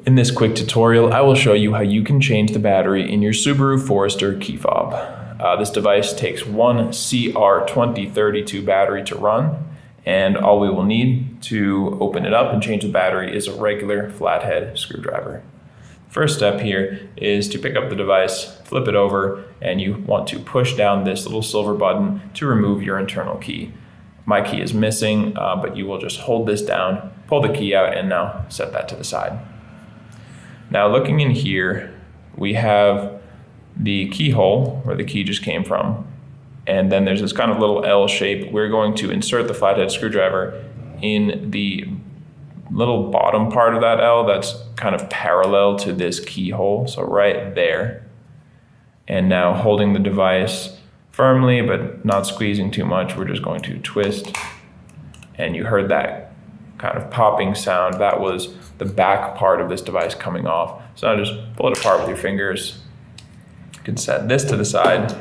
In this quick tutorial, I will show you how you can change the battery in your Subaru Forester key fob. This device takes one CR2032 battery to run, and all we will need to open it up and change the battery is a regular flathead screwdriver. First step here is to pick up the device, flip it over, and you want to push down this little silver button to remove your internal key. My key is missing, but you will just hold this down, pull the key out, and now set that to the side. Now looking in here, we have the keyhole where the key just came from. And then there's this kind of little L shape. We're going to insert the flathead screwdriver in the little bottom part of that L that's kind of parallel to this keyhole. So right there. And now holding the device firmly, but not squeezing too much, we're just going to twist. And you heard that kind of popping sound. That was the back part of this device coming off. So now just pull it apart with your fingers. You can set this to the side,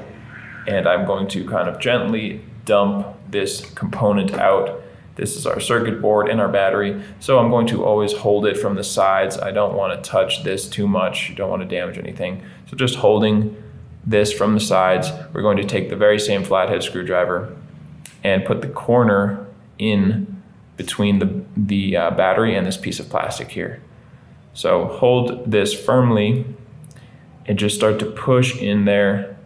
and I'm going to kind of gently dump this component out. This is our circuit board and our battery, so I'm going to always hold it from the sides. I don't want to touch this too much. You don't want to damage anything. So just holding this from the sides, we're going to take the very same flathead screwdriver and put the corner in between the battery and this piece of plastic here. So hold this firmly and just start to push in there.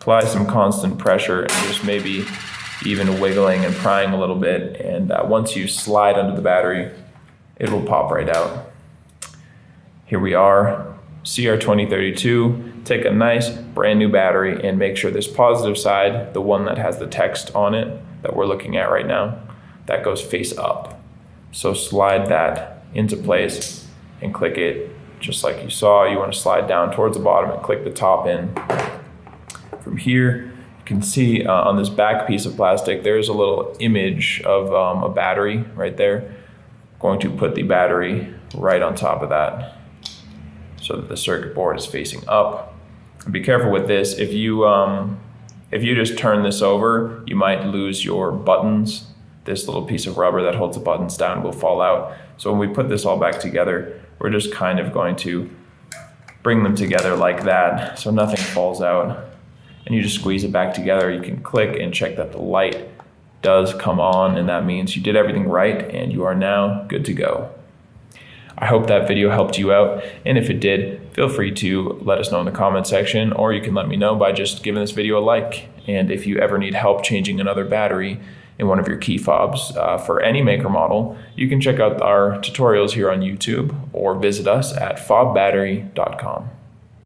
Apply some constant pressure and just maybe even wiggling and prying a little bit. And once you slide under the battery, it will pop right out. Here we are, CR2032. Take a nice brand new battery and make sure this positive side, the one that has the text on it that we're looking at right now, that goes face up. So slide that into place and click it just like you saw. You want to slide down towards the bottom and click the top in. From here, you can see on this back piece of plastic, there's a little image of a battery right there. I'm going to put the battery right on top of that so that the circuit board is facing up. And be careful with this. If you just turn this over, you might lose your buttons. This little piece of rubber that holds the buttons down will fall out. So when we put this all back together, we're just kind of going to bring them together like that so nothing falls out. And you just squeeze it back together. You can click and check that the light does come on, and that means you did everything right and you are now good to go. I hope that video helped you out, and if it did, feel free to let us know in the comment section, or you can let me know by just giving this video a like. And if you ever need help changing another battery in one of your key fobs for any maker model, you can check out our tutorials here on YouTube or visit us at fobbattery.com.